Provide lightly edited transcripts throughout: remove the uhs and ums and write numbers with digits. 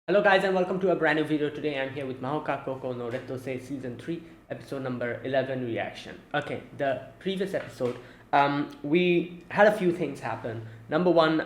Hello guys and welcome to a brand new video. Today I'm here with Mahouka Koukou no Rettousei season 3 episode number 11 reaction. Okay, the previous episode we had a few things happen. Number one,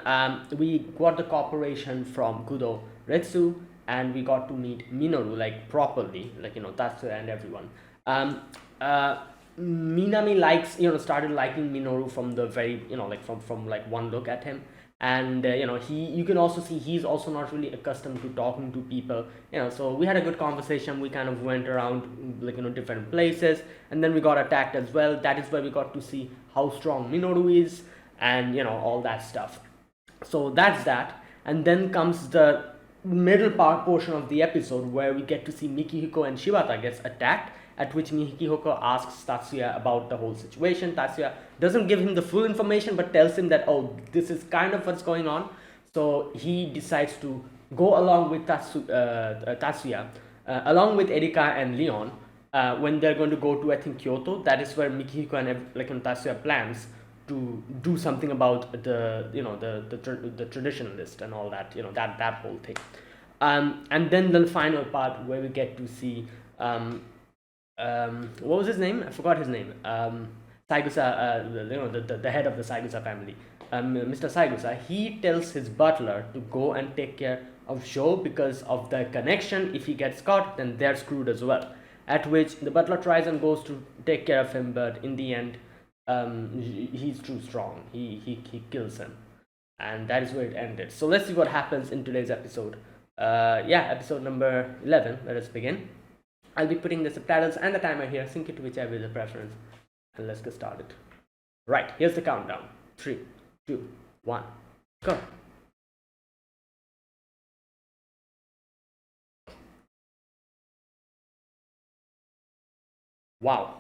we got the cooperation from Kudo Retsu and we got to meet Minoru like properly, like Tatsuya and everyone. Um, uh, Minami started liking Minoru from the very like from like one look at him, and you can also see he's also not really accustomed to talking to people. So we had a good conversation. We kind of went around like different places, and then we got attacked as well. That is where we got to see how strong Minoru is, and all that stuff. So that's that, and then comes the middle part portion of the episode where we get to see Mikihiko and Shibata gets attacked, at which Mikihiko asks Tatsuya about the whole situation. Tatsuya doesn't give him the full information but tells him that, oh, this is kind of what's going on. So he decides to go along with Tatsuya, along with Erika and Leon, when they're going to go to, I think, Kyoto. That is where Mikihiko and Tatsuya plans to do something about the traditionalist and all that, that whole thing. And then the final part where we get to see what was his name? I forgot his name. Saigusa, the head of the Saigusa family, Mr. Saigusa. He tells his butler to go and take care of Joe because of the connection. If he gets caught, then they're screwed as well. At which the butler tries and goes to take care of him, but in the end, he's too strong. He kills him, and that is where it ended. So let's see what happens in today's episode. Yeah, episode number 11. Let us begin. I'll be putting the subtitles and the timer here. Sync it to whichever is your preference, and let's get started. Right, here's the countdown. 3, 2, 1, go. Wow.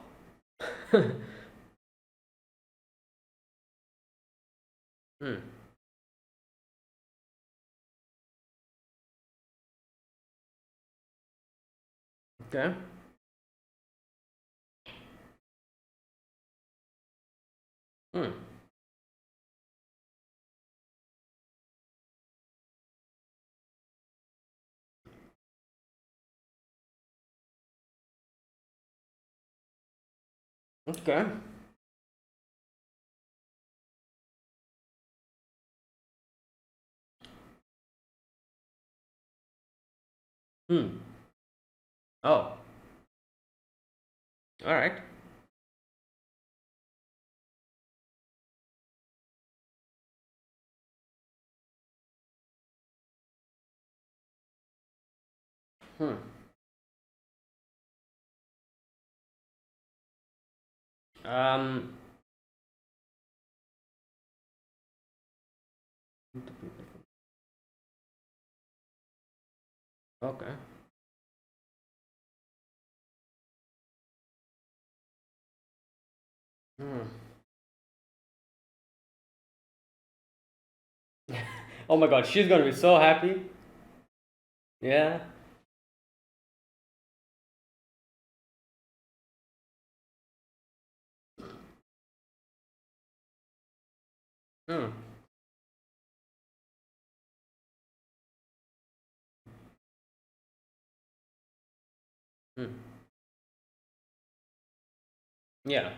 Hmm. Okay. Hmm. Okay. Hmm. Oh. All right. Hmm. Um. Okay. Hmm. Oh my God, she's gonna be so happy. Yeah. Hmm. Hmm. Yeah.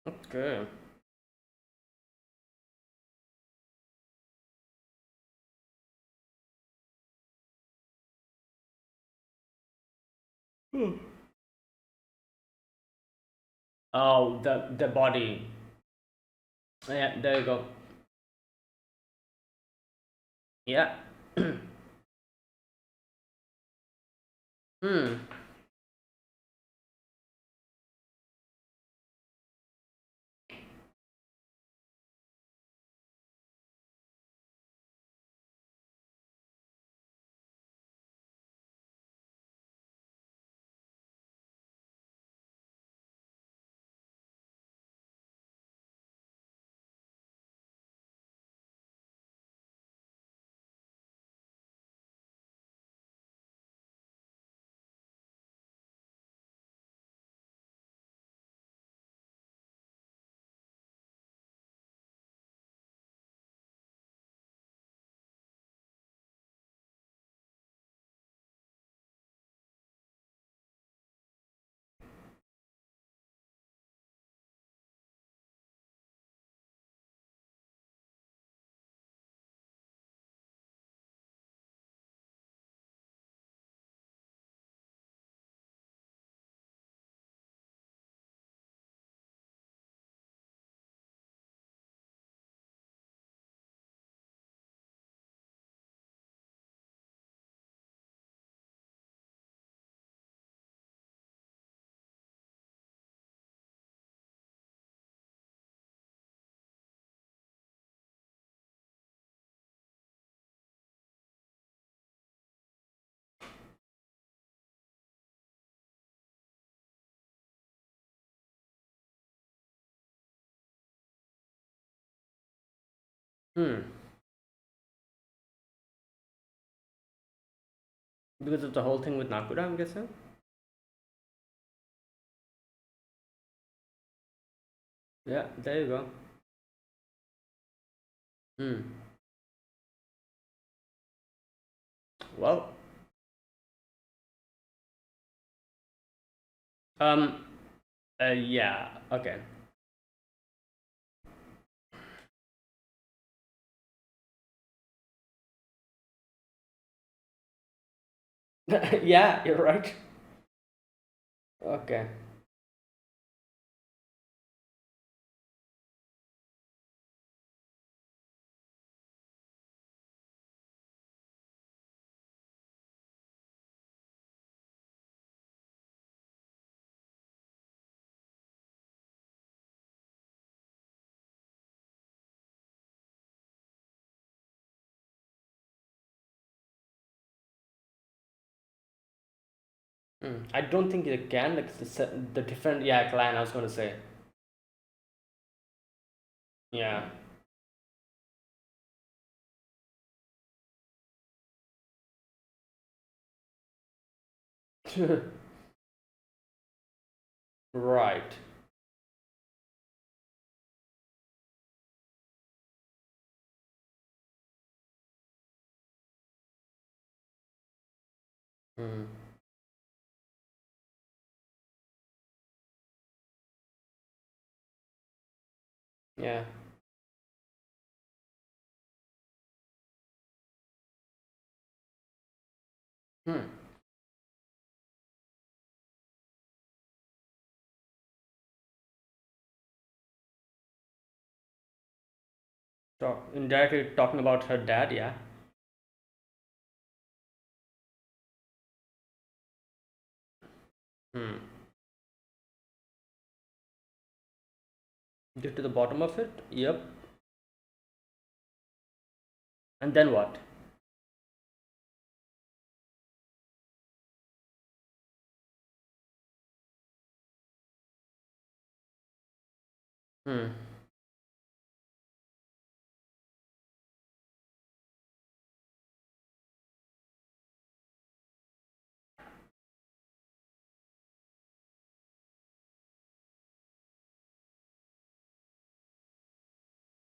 Okay. Hmm. Oh, the body. Yeah. There you go. Yeah. Hmm. Hmm. Because of the whole thing with Nakura, I'm guessing. Yeah, there you go. Hmm. Well, um, yeah, okay. Yeah, you're right. Okay. Hmm. I don't think it can, like, the different, yeah, clan, I was gonna say. Yeah. Right. Hmm. Yeah. Hmm. Indirectly talking about her dad, yeah. Hmm. Get to the bottom of it. Yep. And then what? Hmm.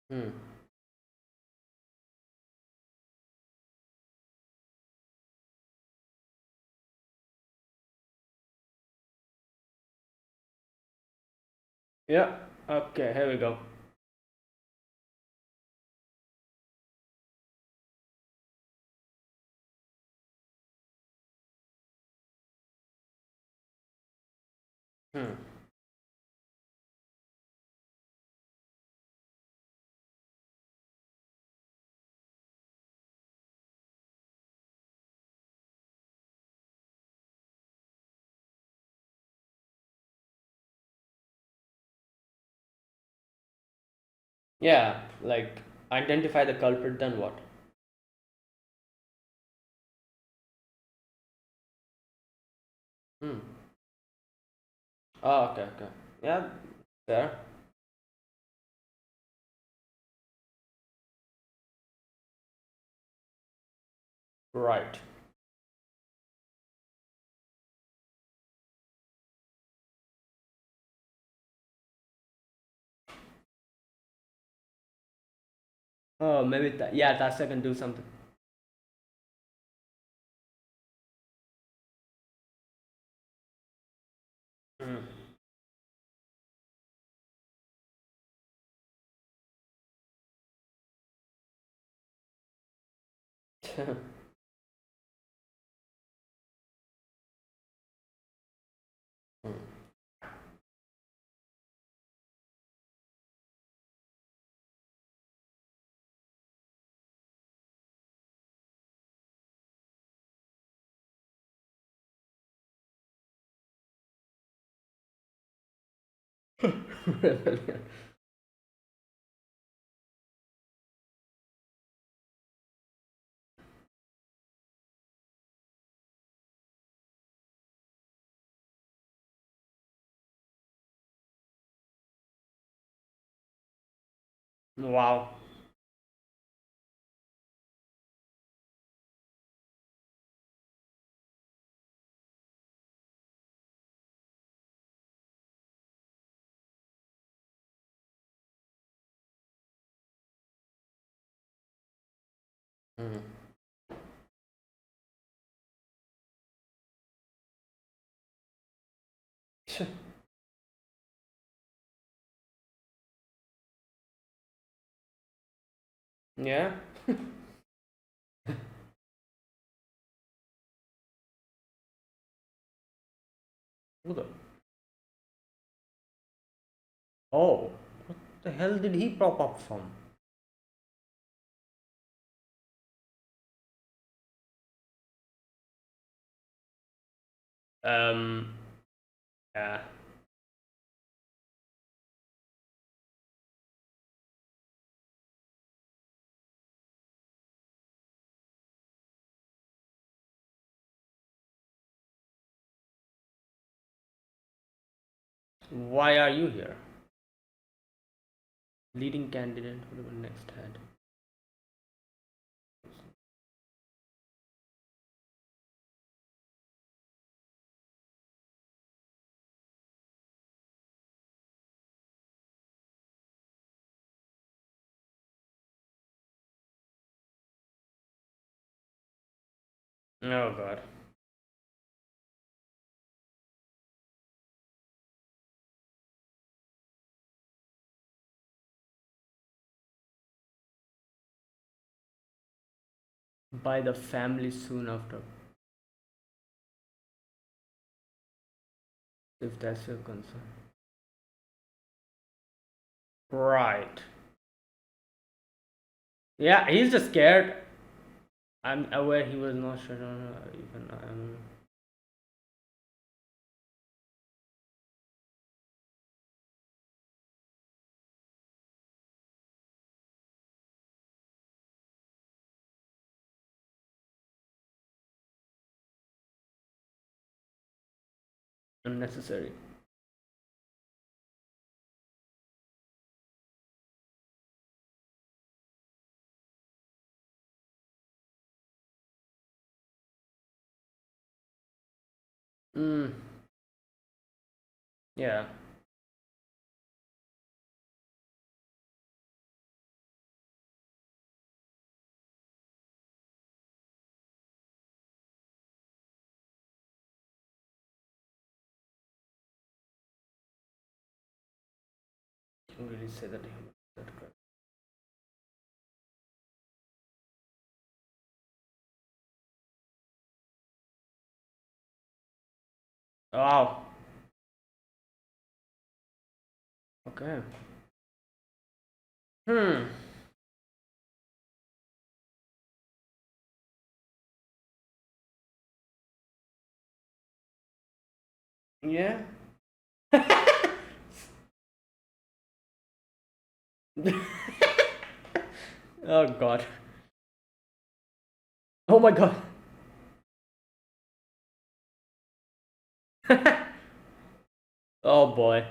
Hmm. Yeah. Okay, here we go. Hmm. Yeah, like, identify the culprit, then what? Hmm. Oh, okay, okay. Yeah, there. Right. Oh, maybe that. Yeah, that second do something. Hmm. Rebellion. Wow. Mm. Yeah. Who the? Oh, what the hell did he pop up from? Um. Yeah. Why are you here? Leading candidate for the next head. Oh God. By the family soon after. If that's your concern. Right. Yeah, he's just scared. I'm aware he was not sure. Even unnecessary. Mm. Yeah. You really say that. That correct. Wow. Okay. Hmm. Yeah. Oh God. Oh my God. Oh boy.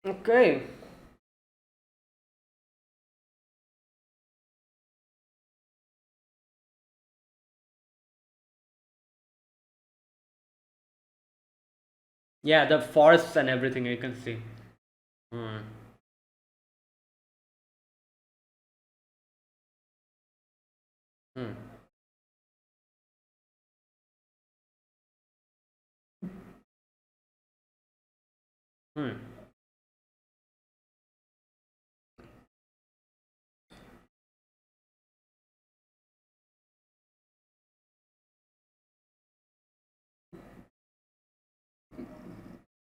Okay. Yeah, the forests and everything you can see. Hmm. Hmm. Hmm.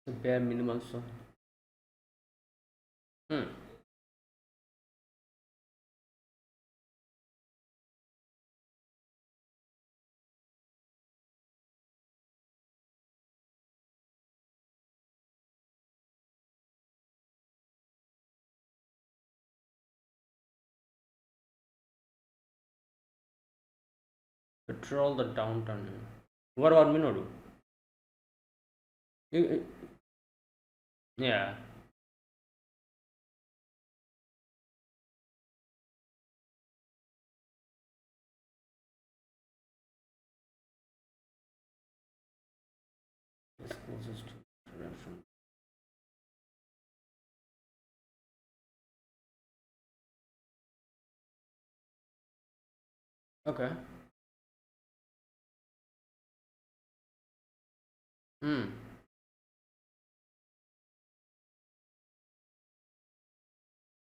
The bare minimum. So. Hmm. Patrol the downtown. What about Minoru? Yeah. It's closest to direction. Okay. Hmm.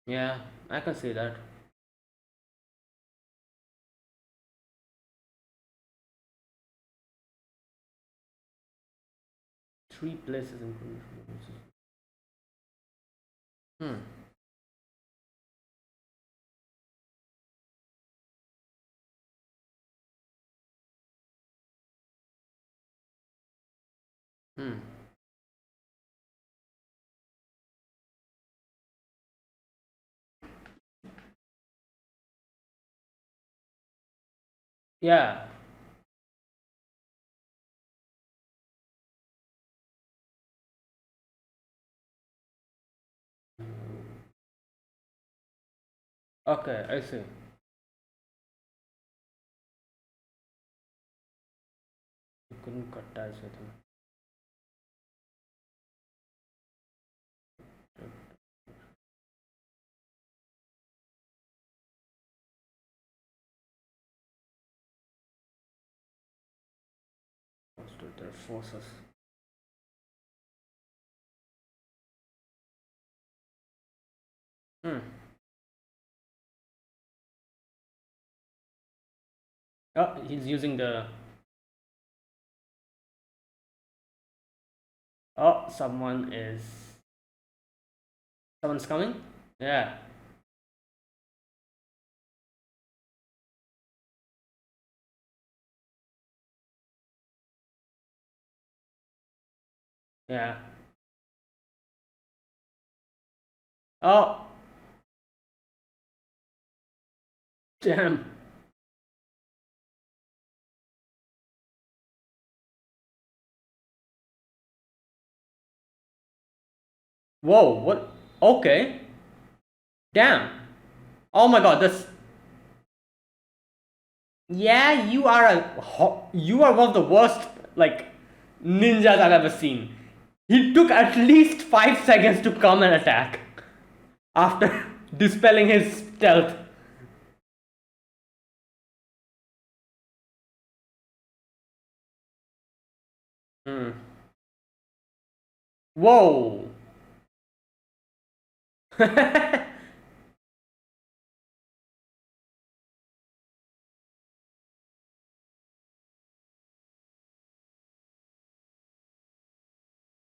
Yeah, I can see that. Three places in. Hmm. Hmm. Yeah. Okay, I see. You couldn't cut ties with him. Understood their forces. Hmm. Oh, he's using the. Oh, someone is. Someone's coming? Yeah. Yeah. Oh, damn. Whoa, what? Okay. Damn. Oh my god, this. Yeah, you are one of the worst, like, ninjas I've ever seen. He took at least 5 seconds to come and attack after dispelling his stealth. Hmm. Whoa.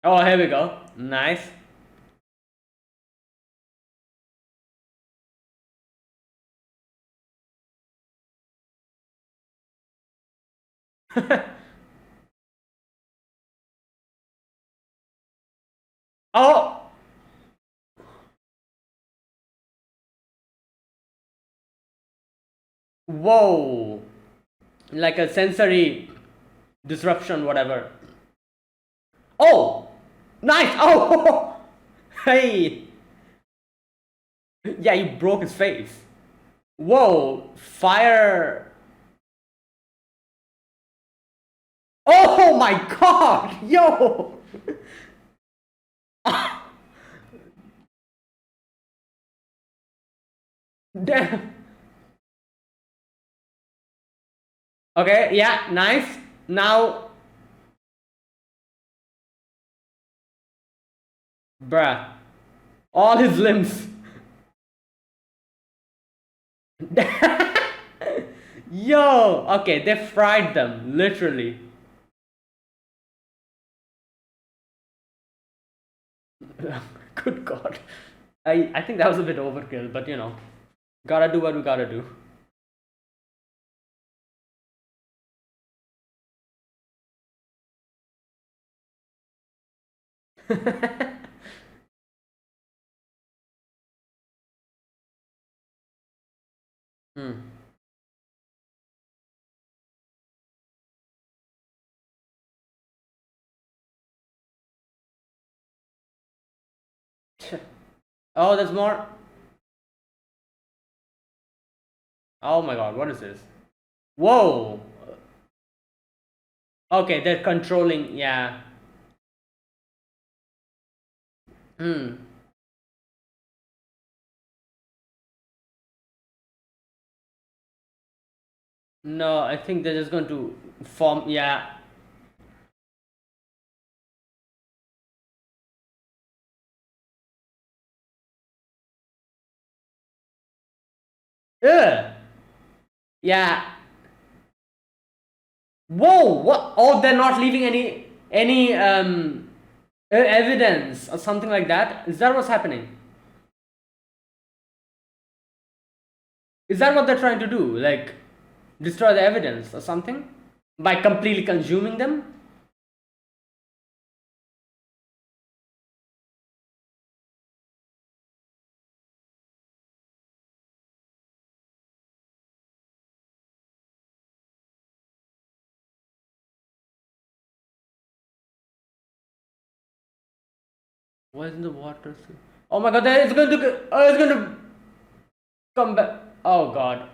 Oh, here we go. Nice. Oh, whoa. Like a sensory disruption, whatever. Oh, nice. Oh, hey. Yeah, you broke his face. Whoa, fire. Oh my god, yo. Damn. Okay, yeah, nice. Now, bruh, all his limbs. Yo, okay, they fried them, literally. Good god. I think that was a bit overkill, but you know, gotta do what we gotta do. Hmm. Oh, there's more. Oh my god, what is this? Whoa. Okay, they're controlling. Yeah. Hmm. No, I think they're just going to form. Yeah. Ugh. Yeah. Whoa. What? Oh, they're not leaving any evidence or something like that. Is that what's happening? Is that what they're trying to do? Like destroy the evidence or something by completely consuming them? Why isn't the water? Oh my god! It's going to. Oh, it's going to come back. Oh god.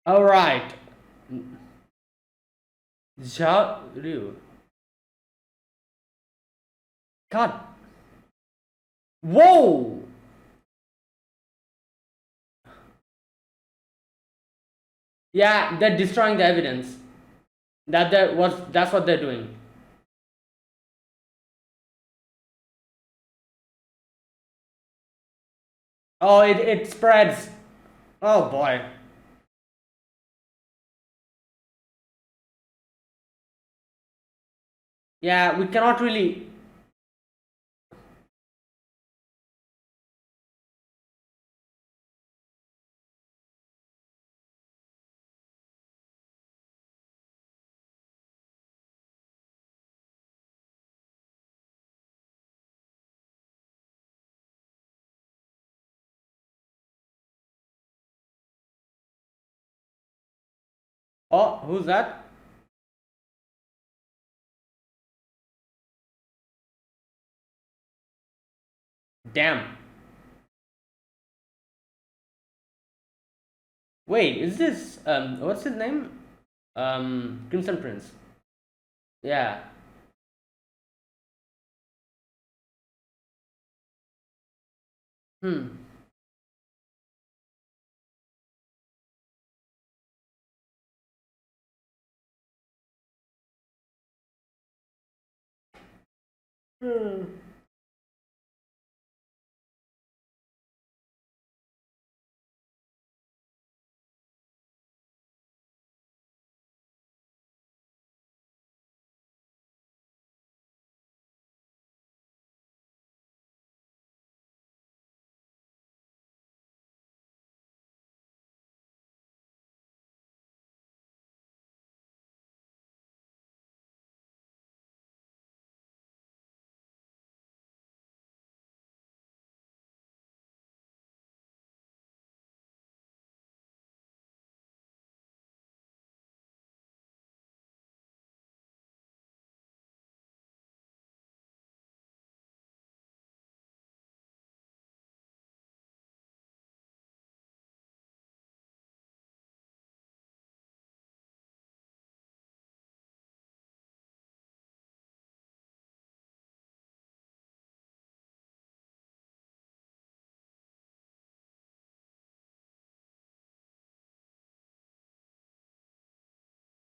All right. Ryu. God. Whoa. Yeah, they're destroying the evidence. That's what they're doing. Oh, it spreads. Oh boy. Yeah, we cannot really. Oh, who's that? Damn. Wait, is this what's his name? Crimson Prince. Yeah. Hmm. Hmm.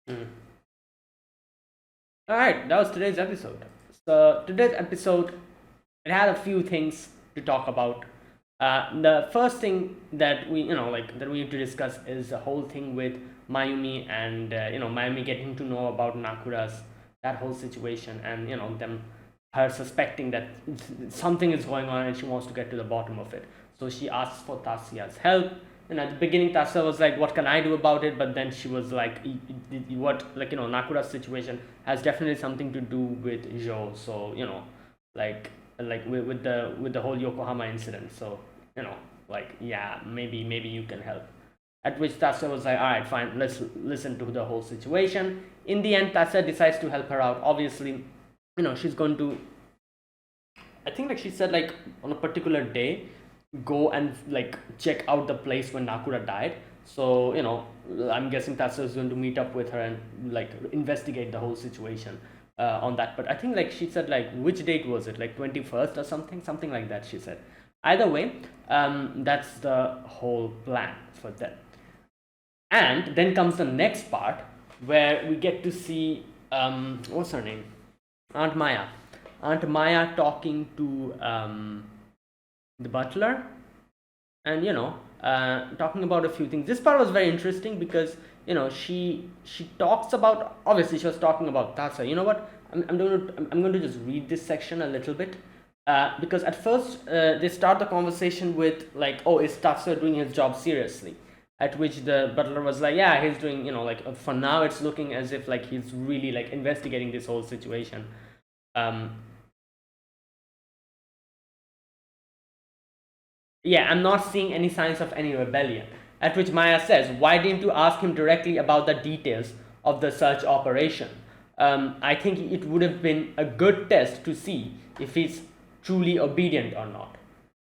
Hmm. All right, that was today's episode. So today's episode, it had a few things to talk about. The first thing that that we need to discuss is the whole thing with Mayumi and Mayumi getting to know about Nakura's that whole situation, and them her suspecting that something is going on and she wants to get to the bottom of it. So she asks for Tasia's help. And at the beginning, Tasia was like, "What can I do about it?" But then she was like, "What Nakura's situation has definitely something to do with Jo." So like with the whole Yokohama incident. So yeah, maybe you can help. At which Tasha was like, all right, fine, let's listen to the whole situation. In the end, Tasha decides to help her out. Obviously, she's going to I think like she said like on a particular day, go and like check out the place when Nakura died. So I'm guessing Tatsuya is going to meet up with her and like investigate the whole situation on that. But I think like she said like which date was it, like 21st or something like that. She said. Either way, that's the whole plan for them. And then comes the next part where we get to see what's her name, Aunt Maya. Aunt Maya talking to the butler, and talking about a few things. This part was very interesting because she talks about, obviously she was talking about Tatsuya. You know what? I'm going to just read this section a little bit. Because at first they start the conversation with like, oh, is Tatsuya doing his job seriously? At which the butler was like, yeah, he's doing, like for now it's looking as if like he's really like investigating this whole situation. Yeah, I'm not seeing any signs of any rebellion. At which Maya says, why didn't you ask him directly about the details of the search operation? I think it would have been a good test to see if he's truly obedient or not.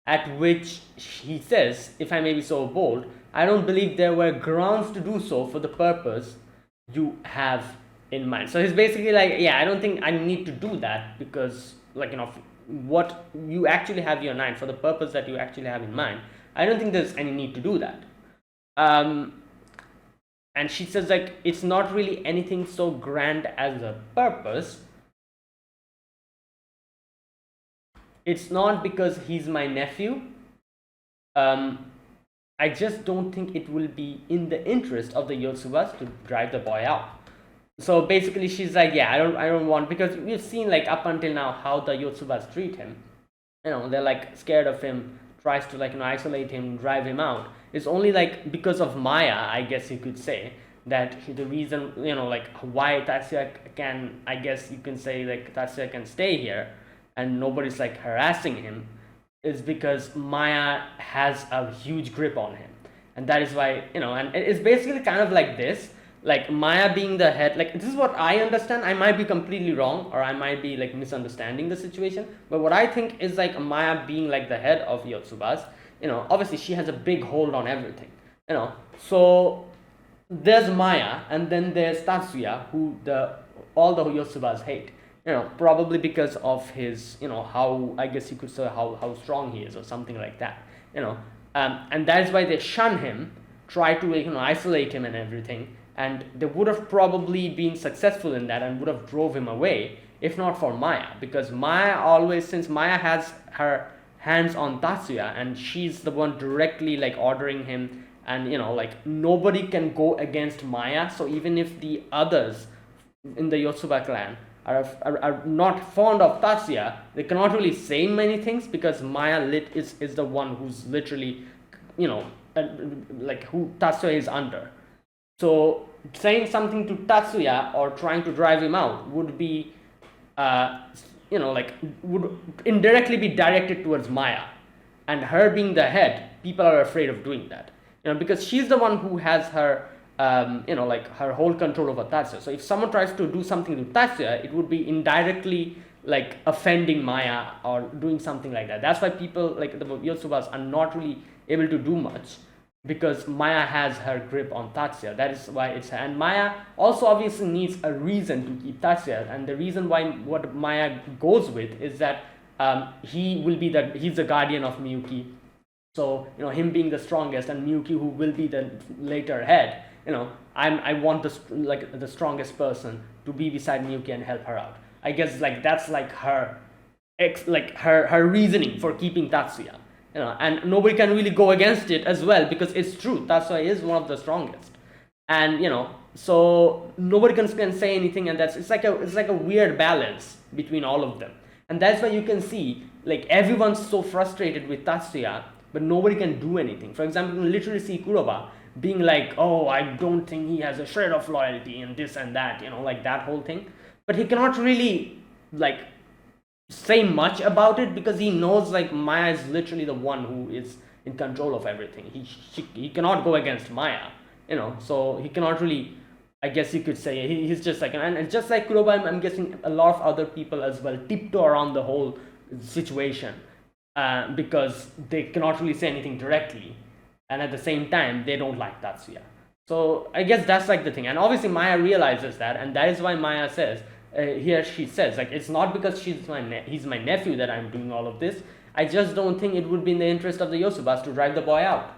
At which he says, if I may be so bold, I don't believe there were grounds to do so for the purpose you have in mind. So he's basically like, yeah, I don't think I need to do that because, like, what you actually have in mind, for the purpose that you actually have in mind, I don't think there's any need to do that. And she says, like, it's not really anything so grand as a purpose. It's not because he's my nephew. I just don't think it will be in the interest of the Yotsubas to drive the boy out. So basically she's like, yeah, I don't want, because we've seen like up until now how the Yotsubas treat him. They're like scared of him, tries to like isolate him, drive him out. It's only like because of Maya, I guess you could say, that the reason, like why Tatsuya can, I guess you can say like Tatsuya can stay here and nobody's like harassing him, is because Maya has a huge grip on him. And that is why, and it's basically kind of like this, like Maya being the head, like this is what I understand. I might be completely wrong, or I might be like misunderstanding the situation, but what I think is like Maya being like the head of Yotsubas, obviously she has a big hold on everything, so there's Maya, and then there's Tatsuya, who all the Yotsubas hate, probably because of his, how, I guess you could say, how strong he is or something like that, and that's why they shun him, try to isolate him and everything. And they would have probably been successful in that and would have drove him away if not for Maya, because Maya always, since Maya has her hands on Tatsuya and she's the one directly like ordering him, and like nobody can go against Maya. So even if the others in the Yotsuba clan are not fond of Tatsuya, they cannot really say many things because Maya is the one who's literally like who Tatsuya is under. So saying something to Tatsuya or trying to drive him out would be, like would indirectly be directed towards Maya, and her being the head, people are afraid of doing that, because she's the one who has her, like her whole control over Tatsuya. So if someone tries to do something to Tatsuya, it would be indirectly like offending Maya or doing something like that. That's why people like the Yotsubas are not really able to do much, because Maya has her grip on Tatsuya. That is why it's, and Maya also obviously needs a reason to keep Tatsuya, and the reason why what Maya goes with is that he's the guardian of Miyuki. So him being the strongest, and Miyuki who will be the later head, I want the strongest person to be beside Miyuki and help her out. I guess like that's like her her reasoning for keeping Tatsuya. And nobody can really go against it as well, because it's true, Tatsuya is one of the strongest, and so nobody can say anything, and it's like a weird balance between all of them. And that's why you can see like everyone's so frustrated with Tatsuya, but nobody can do anything. For example, you can literally see Kuroba being like, oh, I don't think he has a shred of loyalty and this and that, like that whole thing, but he cannot really like say much about it, because he knows like Maya is literally the one who is in control of everything. He cannot go against Maya, so he cannot really, I guess you could say, he's just like, and just like Kuroba, I'm guessing a lot of other people as well tiptoe around the whole situation, because they cannot really say anything directly, and at the same time they don't like Tatsuya. So I guess that's like the thing, and obviously Maya realizes that, and that is why Maya says, here she says, like, it's not because he's my nephew that I'm doing all of this. I just don't think it would be in the interest of the Yosubas to drive the boy out.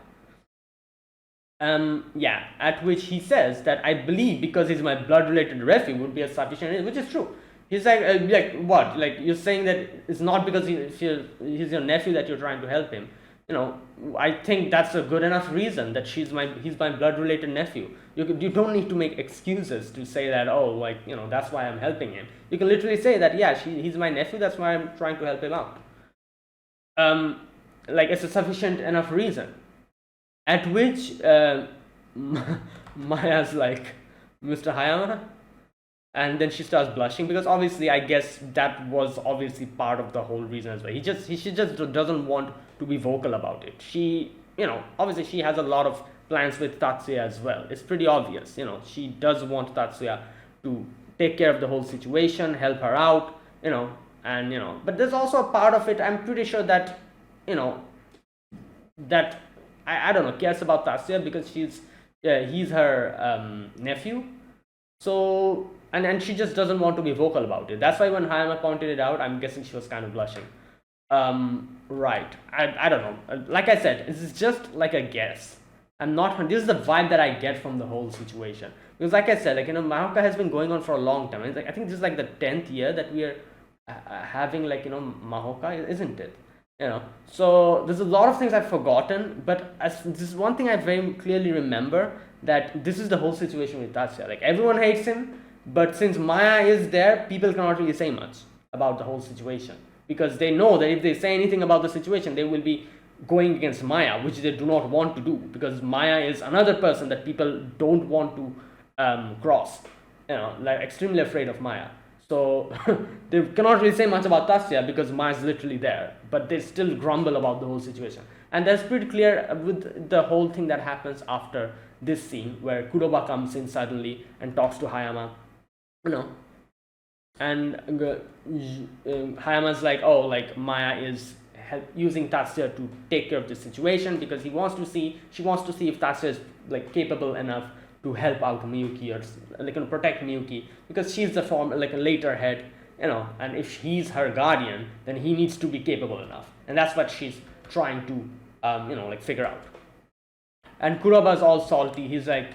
Yeah, at which he says that I believe because he's my blood related nephew would be a sufficient reason, which is true. He's like what? Like, you're saying that it's not because he's your nephew that you're trying to help him. I think that's a good enough reason that he's my blood related nephew. You don't need to make excuses to say that, oh, like, that's why I'm helping him. You can literally say that, yeah, he's my nephew, that's why I'm trying to help him out. Like, it's a sufficient enough reason. At which Maya's like, Mr. Hayama, and then she starts blushing, because obviously I guess that was obviously part of the whole reason as well. She just doesn't want to be vocal about it. She, obviously she has a lot of plans with Tatsuya as well. It's pretty obvious, she does want Tatsuya to take care of the whole situation, help her out, and but there's also a part of it, I'm pretty sure that, that I don't know, cares about Tatsuya because he's her nephew. So, and she just doesn't want to be vocal about it. That's why when Hayama pointed it out, I'm guessing she was kind of blushing. Right. I don't know. Like I said, this is just like a guess. This is the vibe that I get from the whole situation. Because like I said, like, Mahouka has been going on for a long time. It's like, I think this is like the 10th year that we are having, like, Mahouka, isn't it? So there's a lot of things I've forgotten, but this is one thing I very clearly remember, that this is the whole situation with Tatsuya. Like, everyone hates him, but since Maya is there, people cannot really say much about the whole situation, because they know that if they say anything about the situation, they will be going against Maya, which they do not want to do, because Maya is another person that people don't want to cross. Like, extremely afraid of Maya. So they cannot really say much about Tatsuya because Maya is literally there, but they still grumble about the whole situation. And that's pretty clear with the whole thing that happens after this scene, where Kuroba comes in suddenly and talks to Hayama, and Hayama's like, oh, like, Maya is using Tatsuya to take care of the situation because she wants to see if Tatsuya is, like, capable enough to help out Miyuki, or like, protect Miyuki, because she's the like a later head, and if he's her guardian, then he needs to be capable enough, and that's what she's trying to like, figure out. And Kuroba's all salty. He's like,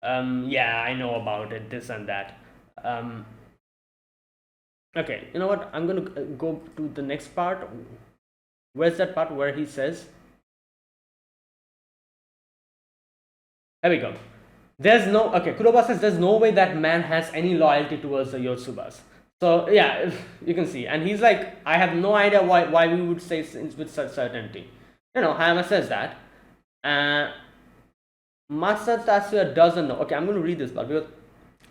yeah, I know about it, this and that. Okay, you know what? I'm gonna go to the next part. Where's that part where he says? There we go. Kuroba says there's no way that man has any loyalty towards the Yotsubas. So yeah, you can see, and he's like, I have no idea why we would say with such certainty. Hayama says that. Master Tatsuya doesn't know. Okay, I'm going to read this part because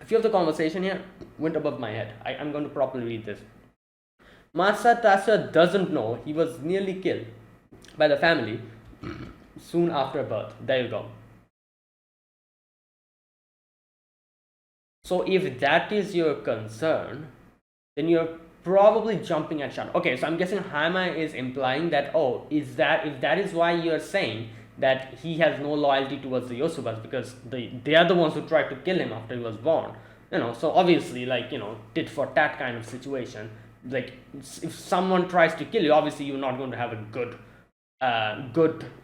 a few of the conversation here went above my head. I'm going to properly read this. Master Tatsuya doesn't know he was nearly killed by the family soon after birth. There you go. So if that is your concern, then you're probably jumping at shadow. Okay, so I'm guessing Hayama is implying that, if that is why you're saying that he has no loyalty towards the Yosubas, because they are the ones who tried to kill him after he was born. So obviously, like, tit for tat kind of situation. Like, if someone tries to kill you, obviously you're not going to have a good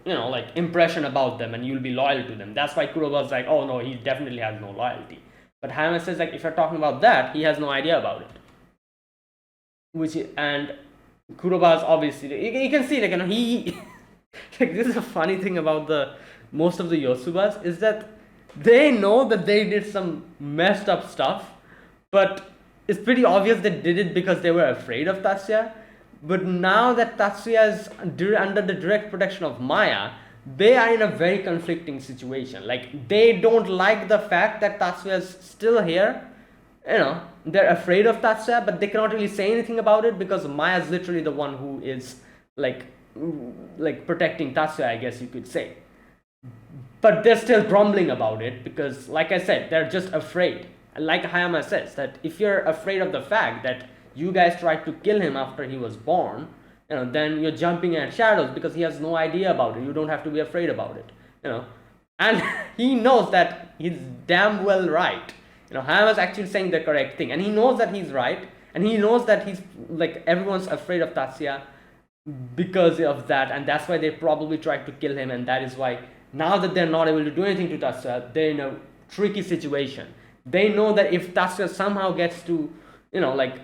like, impression about them, and you'll be loyal to them. That's why Kuroba's like, oh no, he definitely has no loyalty. But Hayama says, like, if you're talking about that, he has no idea about it. And Kuroba's obviously, you can see, like, he like, this is a funny thing about most of the Yosubas, is that they know that they did some messed up stuff, but it's pretty obvious they did it because they were afraid of Tatsuya. But now that Tatsuya is under the direct protection of Maya, they are in a very conflicting situation. Like, they don't like the fact that Tatsuya is still here. They're afraid of Tatsuya, but they cannot really say anything about it because Maya is literally the one who is like protecting Tatsuya, I guess you could say. But they're still grumbling about it because, like I said, they're just afraid. And like Hayama says, that if you're afraid of the fact that you guys tried to kill him after he was born, then you're jumping at shadows because he has no idea about it. You don't have to be afraid about it, and he knows that he's damn well right. Hayama's actually saying the correct thing, and he knows that he's right, and he knows that he's like, everyone's afraid of Tatsuya because of that, and that's why they probably tried to kill him, and that is why now that they're not able to do anything to Tatsuya, they're in a tricky situation. They know that if Tatsuya somehow gets to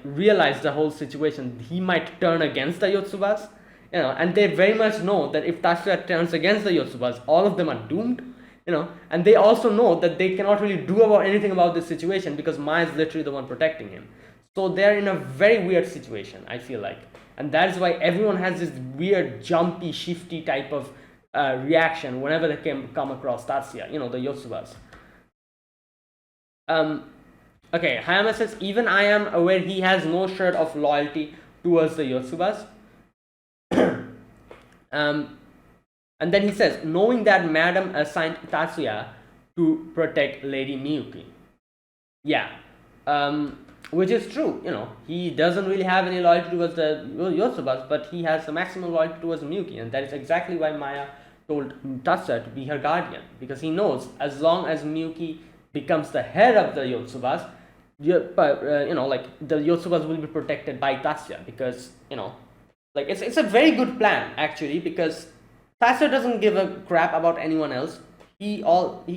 realize the whole situation, he might turn against the Yotsubas, and they very much know that if Tatsuya turns against the Yotsubas, all of them are doomed, and they also know that they cannot really do anything about this situation because Maya is literally the one protecting him. So they're in a very weird situation, I feel like, and that is why everyone has this weird, jumpy, shifty type of reaction whenever they come across Tatsuya, the Yotsubas. Okay, Hayama says, even I am aware he has no shred of loyalty towards the Yotsubas. And then he says, knowing that Madam assigned Tatsuya to protect Lady Miyuki. Yeah, which is true, he doesn't really have any loyalty towards the Yotsubas, but he has the maximum loyalty towards Miyuki, and that is exactly why Maya told Tatsuya to be her guardian, because he knows as long as Miyuki becomes the head of the Yotsubas, the Yotsubas will be protected by Tatsuya, because it's a very good plan actually, because Tatsuya doesn't give a crap about anyone else. He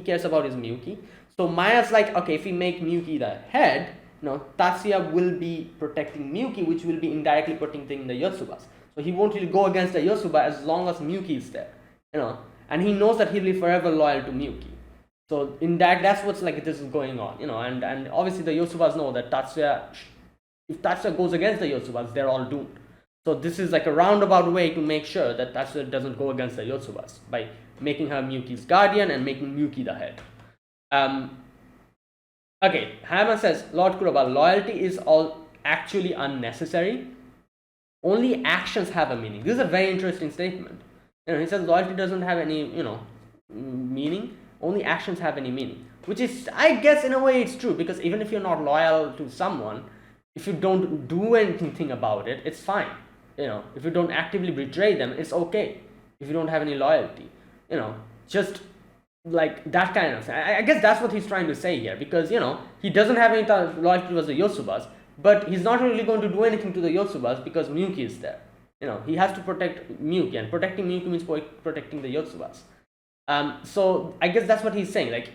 cares about is Miyuki. So Maya's like, okay, if we make Miyuki the head, Tatsuya will be protecting Miyuki, which will be indirectly protecting the Yotsubas. So he won't really go against the Yotsuba as long as Miyuki is there, and he knows that he'll be forever loyal to Miyuki. So in that's what's this is going on, and obviously the Yotsubas know that if Tatsuya goes against the Yotsubas, they're all doomed. So this is like a roundabout way to make sure that Tatsuya doesn't go against the Yotsubas by making her Miyuki's guardian and making Miyuki the head. Okay, Hayama says, Lord Kuroba, loyalty is all actually unnecessary. Only actions have a meaning. This is a very interesting statement. He says loyalty doesn't have any, meaning. Only actions have any meaning. Which is, I guess, in a way it's true, because even if you're not loyal to someone, if you don't do anything about it, it's fine. If you don't actively betray them, it's okay. If you don't have any loyalty, just like that kind of thing. I guess that's what he's trying to say here, because he doesn't have any loyalty towards the Yotsubas, but he's not really going to do anything to the Yotsubas because Miyuki is there. He has to protect Miyuki, and protecting Miyuki means protecting the Yotsubas. So I guess that's what he's saying. Like,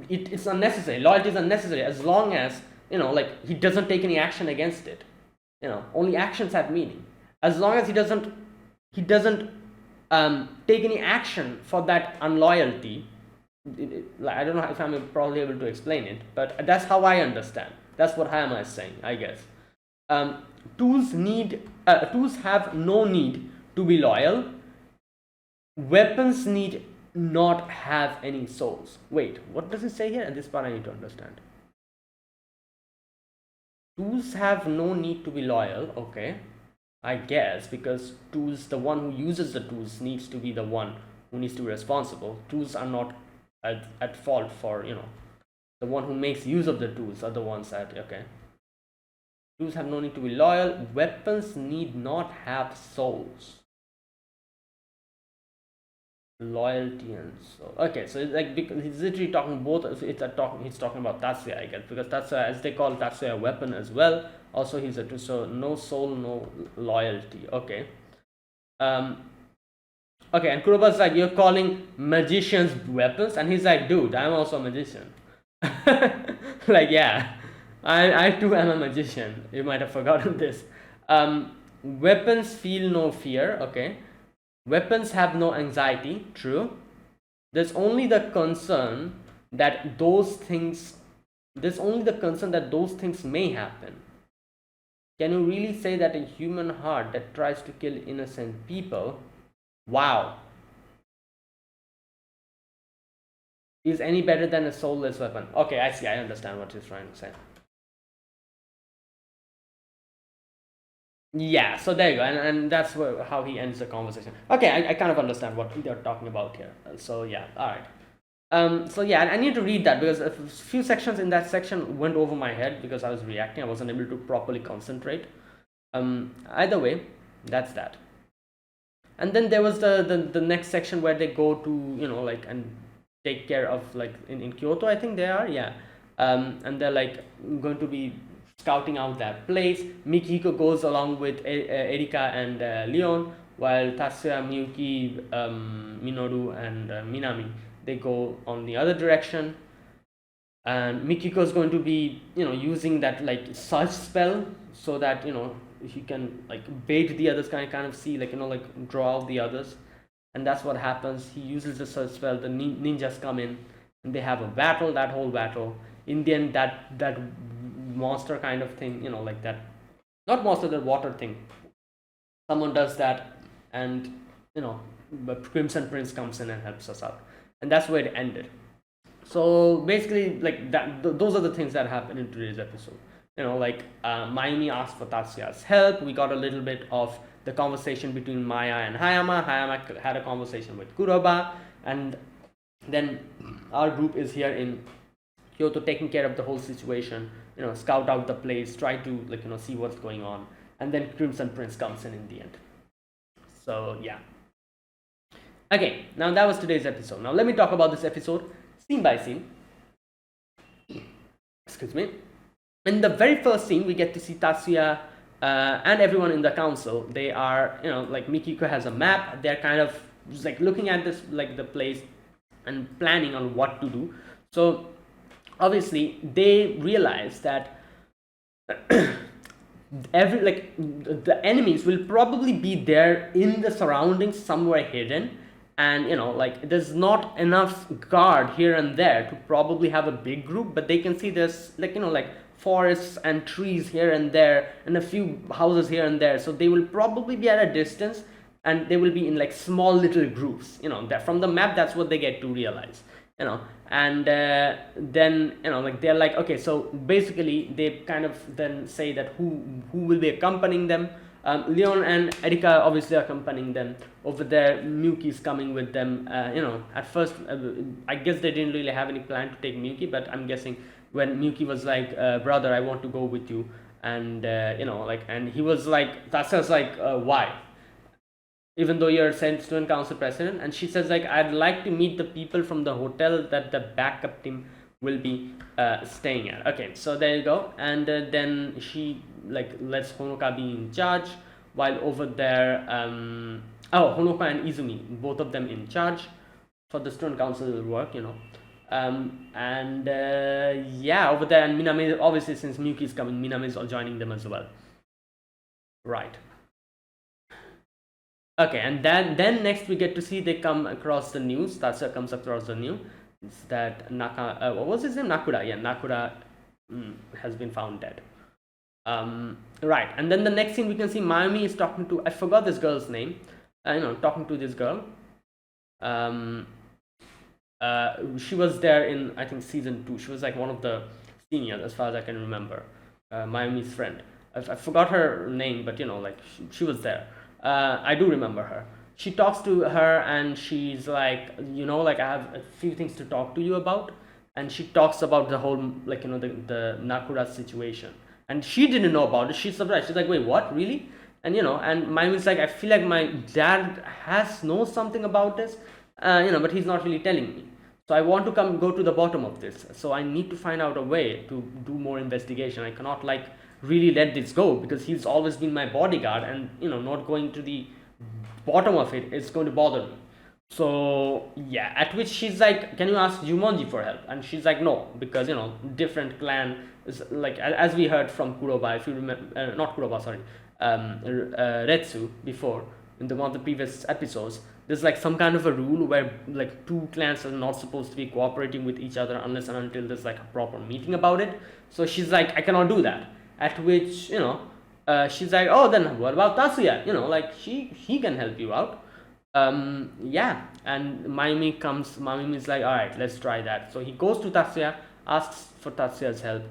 it's unnecessary. Loyalty is unnecessary as long as he doesn't take any action against it. Only actions have meaning. As long as he doesn't take any action for that unloyalty. I don't know if I'm probably able to explain it, but that's how I understand. That's what Hayama is saying, I guess. Tools have no need to be loyal. Weapons need not have any souls. Wait, what does it say here? And this part I need to understand. Tools have no need to be loyal. Okay, I guess, because tools, the one who uses the tools needs to be the one who needs to be responsible. Tools are not at fault for, the one who makes use of the tools are the ones that, okay. Tools have no need to be loyal. Weapons need not have souls. Loyalty and soul. Okay, so it's like, because he's literally talking both. He's talking about Tatsuya, I guess, because Tatsuya, as they call Tatsuya, a weapon as well. Also, he's a so no soul, no loyalty. Okay. Okay, and Kuroba's like, you're calling magicians weapons, and he's like, dude, I'm also a magician. Like, yeah, I too am a magician. You might have forgotten this. Weapons feel no fear. Okay. Weapons have no anxiety. True. There's only the concern that those things may happen. Can you really say that a human heart that tries to kill innocent people, wow, is any better than a soulless weapon? Okay, I see. I understand what he's trying to say. Yeah, so there you go, and that's how he ends the conversation. Okay, I kind of understand what they're talking about here. So yeah, all right. So yeah, I need to read that because a few sections in that section went over my head because I was reacting. I wasn't able to properly concentrate. Either way, that's that. And then there was the next section where they go to, like, and take care of, like, in Kyoto, I think they are, yeah. And they're like going to be scouting out that place. Mikihiko goes along with Erika and Leon, while Tatsuya, Miyuki, Minoru, and Minami, they go on the other direction. And Mikiko is going to be, using that, like, search spell, so that, he can, like, bait the others, kind of see, like, like, draw out the others. And that's what happens. He uses the search spell, the ninjas come in, and they have a battle, that whole battle. In the end, that monster kind of thing, like that, not monster, the water thing, someone does that, and, but Crimson Prince comes in and helps us out. And that's where it ended. So basically, like, that, those are the things that happened in today's episode. Like, Mayumi asked for Tatsuya's help. We got a little bit of the conversation between Maya and Hayama. Hayama had a conversation with Kuroba, and then our group is here in Kyoto taking care of the whole situation. Scout out the place, try to, like, see what's going on, and then Crimson Prince comes in the end. So yeah. Okay, now that was today's episode. Now let me talk about this episode scene by scene. Excuse me. In the very first scene, we get to see Tatsuya and everyone in the council. They are, like, Mikiko has a map. They're kind of just, like, looking at this, like, the place, and planning on what to do. So obviously they realize that the enemies will probably be there in the surroundings, somewhere hidden. And, like, there's not enough guard here and there to probably have a big group, but they can see there's, like, like, forests and trees here and there, and a few houses here and there. So they will probably be at a distance, and they will be in, like, small little groups. That from the map, that's what they get to realize. And then, like, they're like, okay, so basically they kind of then say that who will be accompanying them. Leon and Erika obviously accompanying them. Over there, Miyuki is coming with them. At first, I guess they didn't really have any plan to take Miyuki, but I'm guessing when Miyuki was like, brother, I want to go with you. And, like, and he was like, Tatsuya's like, why? Even though you're student council president. And she says, like, I'd like to meet the people from the hotel that the backup team will be staying at. Okay, so there you go. And then she, like, lets Honoka be in charge, while over there, Honoka and Izumi, both of them in charge for the student council work, and yeah, over there. And Minami, obviously, since Miyuki is coming, Minami is all joining them as well. Right. Okay, and then next we get to see they come across the news. Tatsuya comes across the news that what was his name? Nakura. Yeah, Nakura has been found dead. Right, and then the next scene we can see Mayumi is talking to, I forgot this girl's name. Talking to this girl. She was there in, I think, season 2. She was like one of the seniors, as far as I can remember. Mayumi's friend. I forgot her name, but like she was there. I do remember her. She talks to her and she's like, like, I have a few things to talk to you about. And she talks about the whole, like, the Nakura situation. And she didn't know about it. She's surprised. She's like, wait, what? Really? And, and Mayumi's like, I feel like my dad knows something about this, but he's not really telling me. So I want to go to the bottom of this. So I need to find out a way to do more investigation. I cannot, like, really let this go, because he's always been my bodyguard, and, not going to the bottom of it is going to bother me. So yeah, at which she's like, can you ask Jumonji for help? And she's like, no, because, different clan is, like, as we heard from Kuroba, if you remember, not Kuroba, sorry, Retsu before, in one of the previous episodes, there's, like, some kind of a rule where, like, two clans are not supposed to be cooperating with each other unless and until there's, like, a proper meeting about it. So she's like, I cannot do that. At which, she's like, oh, then what about Tatsuya? Like, he can help you out. Yeah, and Mayumi is like, all right, let's try that. So he goes to Tatsuya, asks for Tatsuya's help,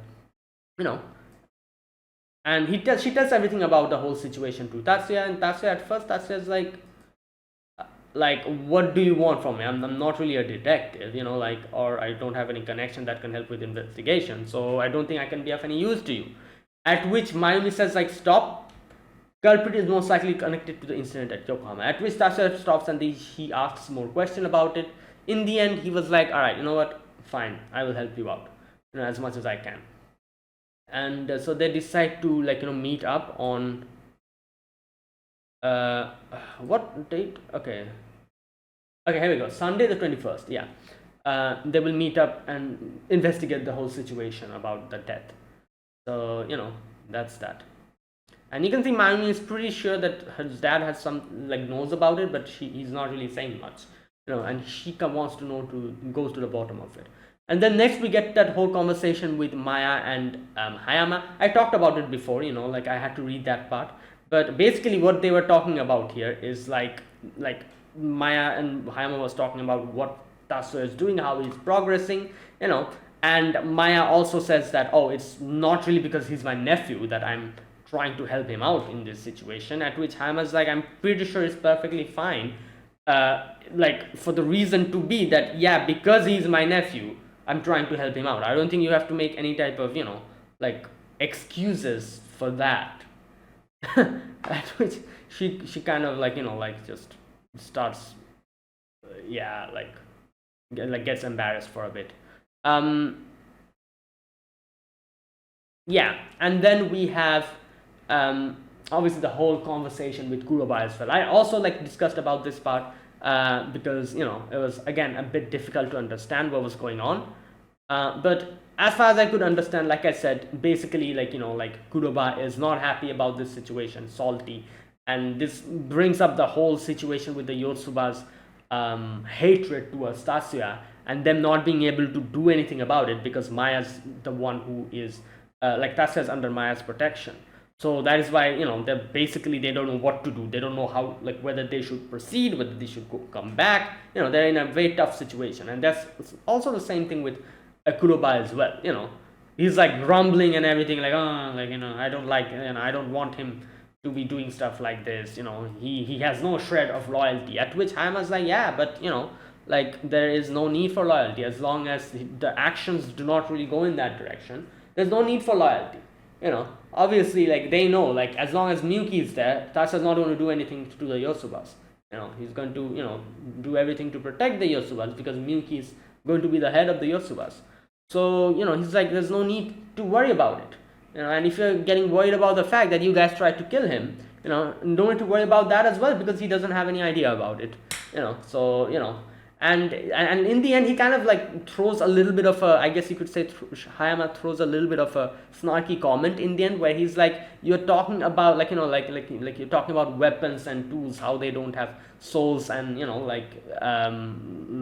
and she tells everything about the whole situation to Tatsuya. And Tatsuya, at first, Tatsuya's like, what do you want from me? I'm not really a detective, like, or I don't have any connection that can help with investigation, so I don't think I can be of any use to you. At which Mayumi says, like, stop, Culprit is most likely connected to the incident at Yokohama. At which Tatsuya stops and he asks more question about it. In the end, he was like, all right, you know what? Fine, I will help you out, as much as I can. And so they decide to meet up on what date? Okay, here we go. Sunday the 21st. Yeah, they will meet up and investigate the whole situation about the death. So that's that. And you can see Mayumi is pretty sure that his dad has some knows about it, but he's not really saying much, and she wants to know, goes to the bottom of it. And then next we get that whole conversation with Maya and Hayama. I talked about it before, I had to read that part. But basically what they were talking about here is like Maya and Hayama was talking about what Tatsuya is doing, how he's progressing, and Maya also says that, oh, it's not really because he's my nephew that I'm trying to help him out in this situation. At which Hayama's like, I'm pretty sure it's perfectly fine, for the reason to be that, yeah, because he's my nephew, I'm trying to help him out. I don't think you have to make any type of excuses for that. At which she kind of just starts gets embarrassed for a bit. Yeah, and then we have obviously the whole conversation with Kuroba as well. I also discussed about this part because it was again a bit difficult to understand what was going on. But as far as I could understand, like I said, basically Kuroba is not happy about this situation, salty, and this brings up the whole situation with the Yotsuba's hatred towards Tatsuya and them not being able to do anything about it because Maya's the one who is Tatsuya's under Maya's protection. So that is why they don't know what to do. They don't know how whether they should proceed, whether they should come back. They're in a very tough situation, and that's also the same thing with Kuroba as well. He's grumbling and everything, I don't I don't want him to be doing stuff like this. He has no shred of loyalty. At which Hayama's like, yeah, but there is no need for loyalty as long as the actions do not really go in that direction. There's no need for loyalty. Obviously they know as long as Miyuki is there, Tatsuya's not going to do anything to the Yotsubas. He's going to do everything to protect the Yotsubas because Miyuki is going to be the head of the Yotsubas. So he's like, there's no need to worry about it. And if you're getting worried about the fact that you guys tried to kill him, don't need to worry about that as well because he doesn't have any idea about it. So and in the end he kind of throws a little bit of a, I guess you could say Hayama throws a little bit of a snarky comment in the end where he's like, you're talking about you're talking about weapons and tools, how they don't have souls and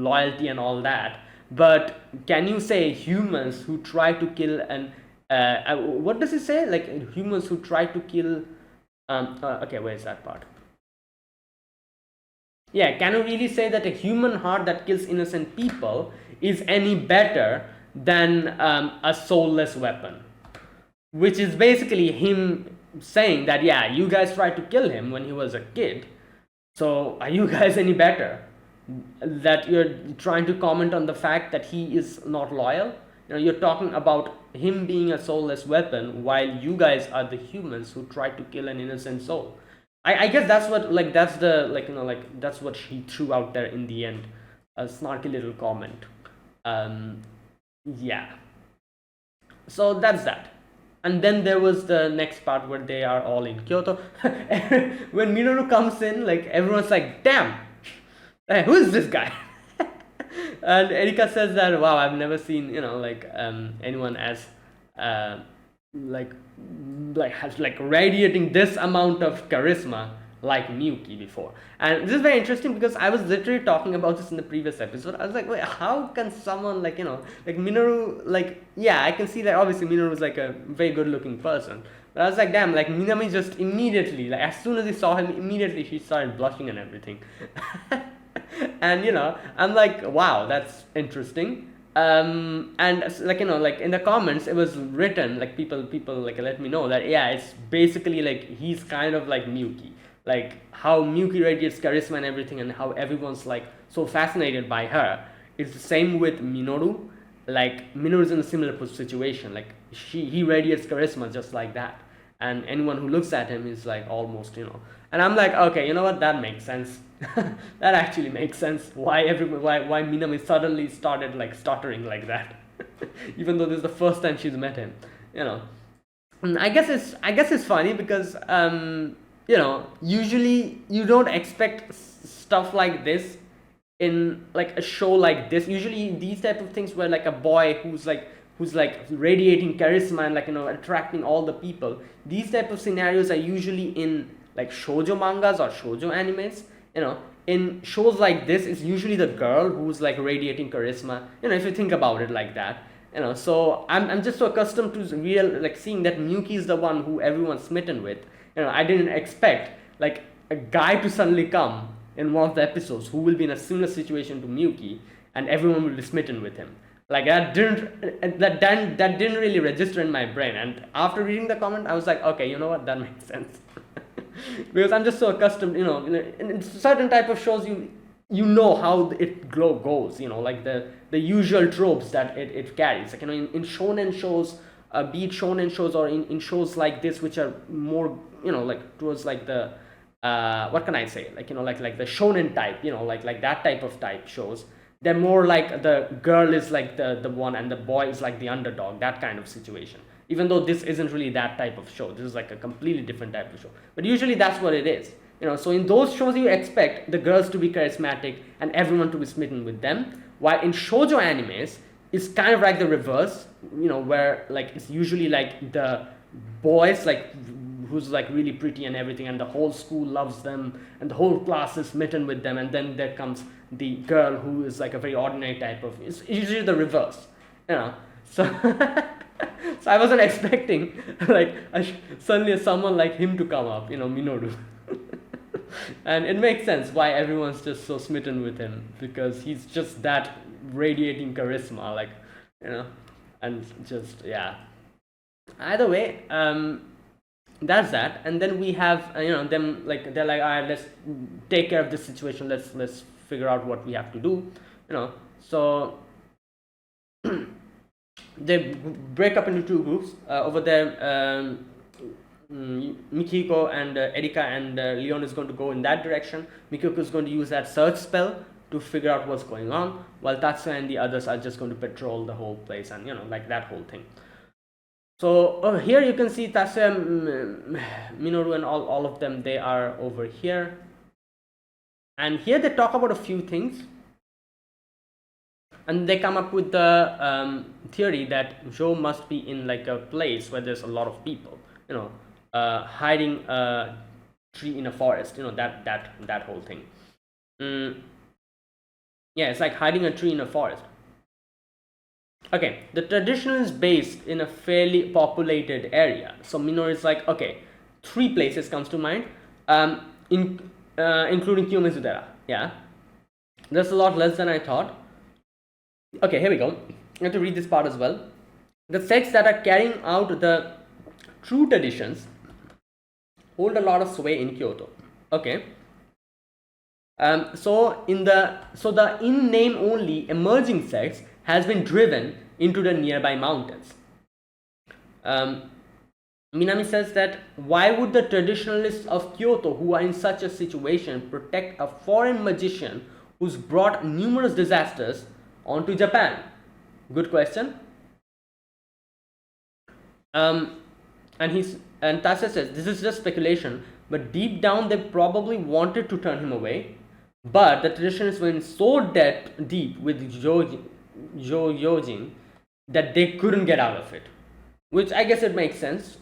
loyalty and all that, but can you say humans who try to kill and what does he say, humans who try to kill okay, where's that part? Yeah, can you really say that a human heart that kills innocent people is any better than a soulless weapon? Which is basically him saying that, yeah, you guys tried to kill him when he was a kid, so are you guys any better? That you're trying to comment on the fact that he is not loyal? You're talking about him being a soulless weapon while you guys are the humans who tried to kill an innocent soul. I guess that's what that's the that's what he threw out there in the end, a snarky little comment. Yeah, so that's that. And then there was the next part where they are all in Kyoto. When Minoru comes in, everyone's like, damn, who is this guy? And Erika says that, wow, I've never seen anyone as has radiating this amount of charisma like Miyuki before. And this is very interesting because I was literally talking about this in the previous episode. I was like, wait, how can someone Minoru, yeah, I can see that obviously Minoru is a very good looking person, but I was like, damn, Minami just immediately, as soon as he saw him, immediately she started blushing and everything. And I'm like, wow, that's interesting. And in the comments it was written, people let me know that, yeah, it's basically he's kind of like Miyuki, how Miyuki radiates charisma and everything, and how everyone's so fascinated by her. It's the same with Minoru. Minoru's in a similar situation, he radiates charisma just like that. and anyone who looks at him is like almost, and I'm like, okay, you know what, that makes sense. That actually makes sense why why Minami suddenly started like stuttering like that. Even though this is the first time she's met him, you know. And I guess it's funny because usually you don't expect stuff like this in like a show like this. Usually these type of things where like a boy who's like radiating charisma and like attracting all the people, these type of scenarios are usually in like shoujo mangas or shoujo animes. In shows like this, it's usually the girl who's like radiating charisma, if you think about it like that. So I'm just so accustomed to seeing that Miyuki is the one who everyone's smitten with. I didn't expect like a guy to suddenly come in one of the episodes who will be in a similar situation to Miyuki, and everyone will be smitten with him. Like that didn't really register in my brain. And after reading the comment, I was like, okay, you know what, that makes sense. Because I'm just so accustomed, in certain type of shows, you know how it goes, like the usual tropes that it carries. Like, in shonen shows, be it shonen shows or in shows like this, which are more, like towards like the, what can I say? Like, like the shonen type, like that type of type shows. They're more like the girl is like the one and the boy is like the underdog, that kind of situation. Even though this isn't really that type of show, this is like a completely different type of show. But usually that's what it is. So in those shows you expect the girls to be charismatic and everyone to be smitten with them. While in shoujo animes, it's kind of like the reverse, where like it's usually like the boys like who's like really pretty and everything, and the whole school loves them and the whole class is smitten with them, and then there comes the girl who is like a very ordinary type of, it's usually the reverse, so so I wasn't expecting like suddenly someone like him to come up, Minoru. And it makes sense why everyone's just so smitten with him, because he's just that radiating charisma, like, and just, yeah. Either way, that's that. And then we have them, like, they're like, all right, let's take care of this situation, let's figure out what we have to do, so they break up into two groups. Over there, Mikiko and Erika and Leon is going to go in that direction. Mikiko is going to use that search spell to figure out what's going on, while Tatsuya and the others are just going to patrol the whole place and like that whole thing. So here you can see Tatsuya, Minoru and all of them, they are over here, and here they talk about a few things, and they come up with the theory that Joe must be in like a place where there's a lot of people, hiding a tree in a forest, that whole thing. Yeah, it's like hiding a tree in a forest. Okay, the traditional is based in a fairly populated area. So Minoru is like, okay, 3 places comes to mind, including Kiyomizudera. Yeah, that's a lot less than I thought. Okay, here we go. I have to read this part as well. The sects that are carrying out the true traditions hold a lot of sway in Kyoto. Okay. So the in name only emerging sects has been driven into the nearby mountains. Minami says that why would the traditionalists of Kyoto who are in such a situation protect a foreign magician who's brought numerous disasters onto Japan? Good question. And Tasha says this is just speculation, but deep down they probably wanted to turn him away, but the traditionalists went so deep with Yojin that they couldn't get out of it. Which I guess it makes sense,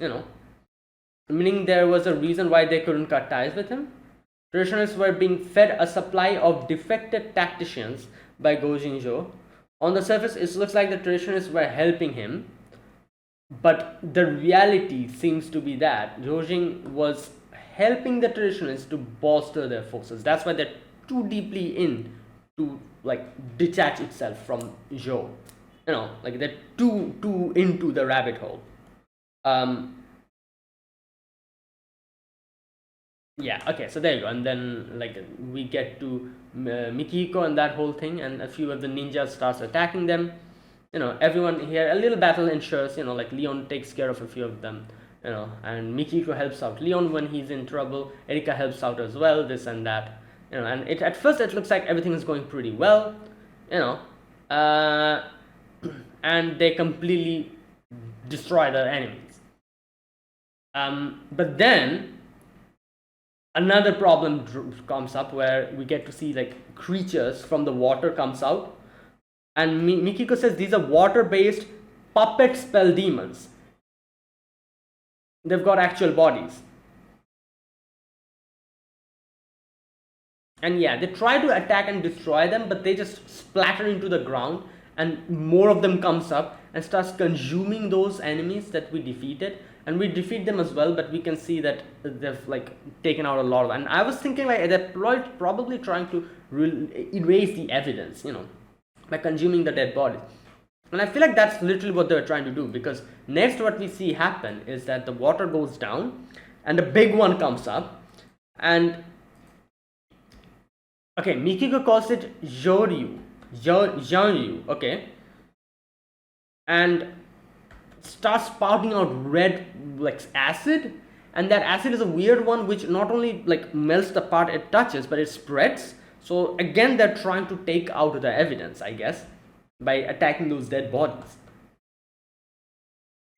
meaning there was a reason why they couldn't cut ties with him. Traditionalists were being fed a supply of defected tacticians by Gojinjo. On the surface, it looks like the traditionalists were helping him, but the reality seems to be that Jojin was helping the traditionalists to bolster their forces. That's why they're too deeply in to like detach itself from Zhou. Like they're too into the rabbit hole. Yeah, okay, so there you go. And then like we get to Mikiko and that whole thing, and a few of the ninjas starts attacking them. Everyone here, a little battle ensures, like Leon takes care of a few of them. and Mikiko helps out Leon when he's in trouble. Erika helps out as well, this and that, and at first it looks like everything is going pretty well, and they completely destroy the enemies. But then another problem comes up where we get to see like creatures from the water comes out, and Mikiko says these are water-based puppet spell demons. They've got actual bodies. And yeah, they try to attack and destroy them, but they just splatter into the ground, and more of them comes up and starts consuming those enemies that we defeated. And we defeat them as well, but we can see that they've like taken out a lot of. And I was thinking like they're probably trying to erase the evidence, by consuming the dead bodies. And I feel like that's literally what they're trying to do, because next what we see happen is that the water goes down and the big one comes up, and okay, Mikiko calls it Jeonryu, okay, and starts spouting out red like acid, and that acid is a weird one which not only like melts the part it touches, but it spreads. So again, they're trying to take out the evidence, I guess, by attacking those dead bodies.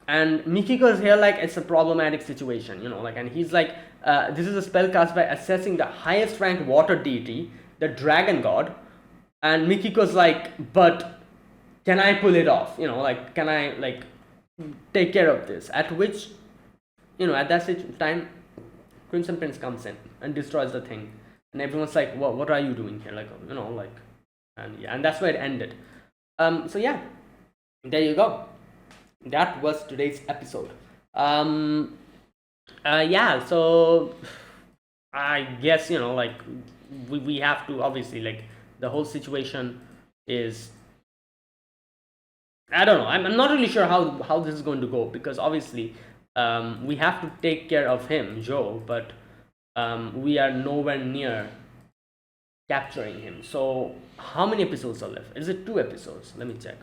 And Mikiko is here like it's a problematic situation, and he's like, this is a spell cast by assessing the highest ranked water deity, the dragon god. And Mikiko's like, but can I pull it off? Can I like take care of this? At which, at that time, Crimson Prince comes in and destroys the thing, and everyone's like, what are you doing here? And that's where it ended. So yeah, there you go. That was today's episode. Yeah, so I guess we have to, obviously, like, the whole situation is, I don't know, I'm not really sure how this is going to go, because obviously we have to take care of him, Joe, but we are nowhere near capturing him. So how many episodes are left? Is it 2 episodes? Let me check.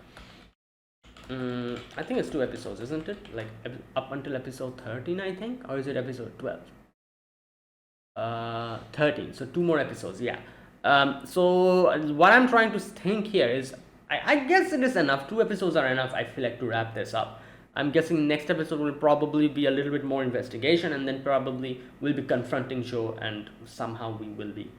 I think it's 2 episodes, isn't it? Like up until episode 13, I think, or is it episode 12? 13. So 2 more episodes. Yeah. So what I'm trying to think here is, I guess it is enough. 2 episodes are enough, I feel like, to wrap this up. I'm guessing next episode will probably be a little bit more investigation, and then probably we'll be confronting Joe, and somehow we will be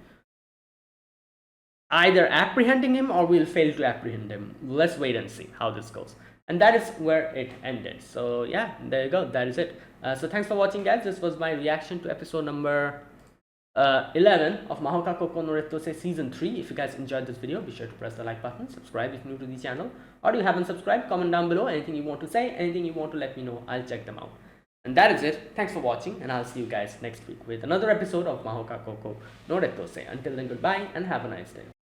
either apprehending him or we'll fail to apprehend him. Let's wait and see how this goes. And that is where it ended. So yeah, there you go. That is it. So thanks for watching, guys. This was my reaction to episode number 11 of Mahouka Koukou no Rettousei Season 3. If you guys enjoyed this video, be sure to press the like button, subscribe if new to the channel, or if you haven't subscribed, comment down below anything you want to say, anything you want to let me know. I'll check them out. And that is it. Thanks for watching, and I'll see you guys next week with another episode of Mahouka Koukou no Rettousei. Until then, goodbye and have a nice day.